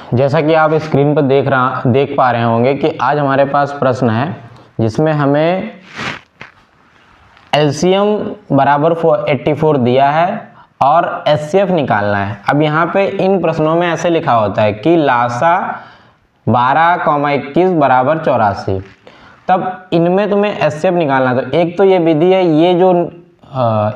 जैसा कि आप स्क्रीन पर देख पा रहे होंगे कि आज हमारे पास प्रश्न है जिसमें हमें एलसीएम बराबर 84 दिया है और एचसीएफ निकालना है। अब यहाँ पे इन प्रश्नों में ऐसे लिखा होता है कि लासा 12,21 बराबर 84, तब इनमें तुम्हें एचसीएफ निकालना। तो एक तो ये विधि है, ये जो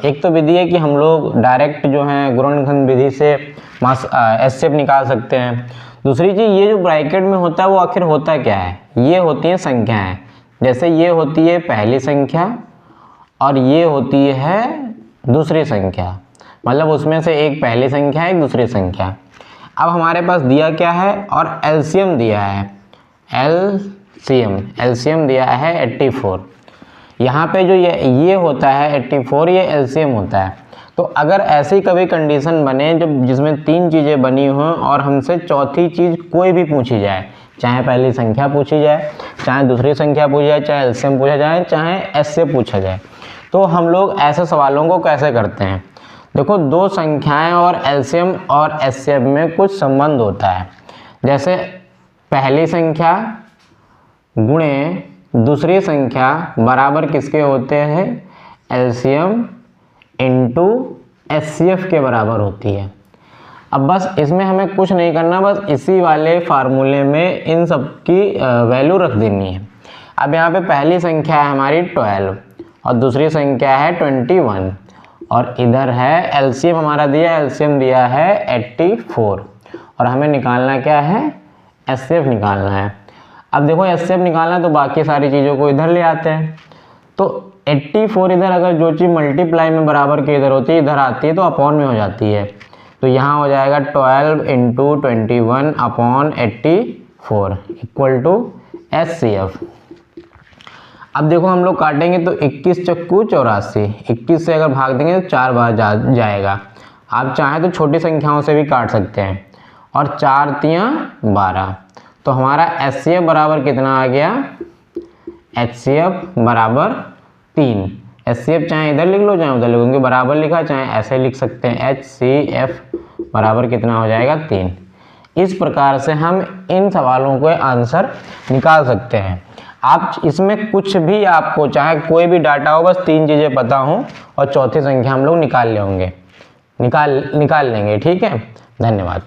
एक तो विधि है कि हम लोग डायरेक्ट जो है गुणनखंड विधि से एचसीएफ निकाल सकते हैं। दूसरी चीज़, ये जो ब्रैकेट में होता है वो आखिर होता क्या है, ये होती हैं संख्याएं। जैसे ये होती है पहली संख्या और ये होती है दूसरी संख्या, मतलब उसमें से एक पहली संख्या है एक दूसरी संख्या। अब हमारे पास दिया क्या है और एलसीएम दिया है, एलसीएम दिया है 84। यहाँ पे जो ये होता है 84, ये एलसीएम होता है। तो अगर ऐसी कभी कंडीशन बने जब जिसमें तीन चीज़ें बनी हों और हमसे चौथी चीज़ कोई भी पूछी जाए, चाहे पहली संख्या पूछी जाए, चाहे दूसरी संख्या पूछी जाए, चाहे एलसीएम पूछा जाए, चाहे एचसीएफ पूछा जाए, तो हम लोग ऐसे सवालों को कैसे करते हैं। देखो, दो संख्याएं और एलसीएम और एचसीएफ में कुछ संबंध होता है। जैसे पहली संख्या गुणे दूसरी संख्या बराबर किसके होते हैं, एलसीएम इंटू एचसीएफ के बराबर होती है। अब बस इसमें हमें कुछ नहीं करना, बस इसी वाले फार्मूले में इन सब की वैल्यू रख देनी है। अब यहाँ पे पहली संख्या है हमारी 12 और दूसरी संख्या है 21 और इधर है एलसीएम हमारा दिया, एलसीएम दिया है 84 और हमें निकालना क्या है, एचसीएफ निकालना है। अब देखो एचसीएफ निकालना है तो बाकी सारी चीज़ों को इधर ले आते हैं। तो 84 इधर अगर जो चीज़ मल्टीप्लाई में बराबर के इधर होती है इधर आती है तो अपॉन में हो जाती है। तो यहाँ हो जाएगा 12 into 21 upon 84 equal to HCF. अब देखो हम लोग काटेंगे तो 21 चक्कू 84, 21 से अगर भाग देंगे तो 4 बार जाएगा। आप चाहें तो छोटी संख्याओं से भी काट सकते हैं और 4 तियाँ 12। तो हमारा एचसीएफ बराबर कितना आ गया, एचसीएफ बराबर 3। एचसीएफ चाहे इधर लिख लो चाहे उधर लिख लो, क्योंकि बराबर लिखा, चाहे ऐसे लिख सकते हैं। एचसीएफ बराबर कितना हो जाएगा, 3। इस प्रकार से हम इन सवालों के आंसर निकाल सकते हैं। आप इसमें कुछ भी आपको चाहे कोई भी डाटा हो, बस तीन चीज़ें पता हो और चौथी संख्या हम लोग निकाल लेंगे। ठीक है, धन्यवाद।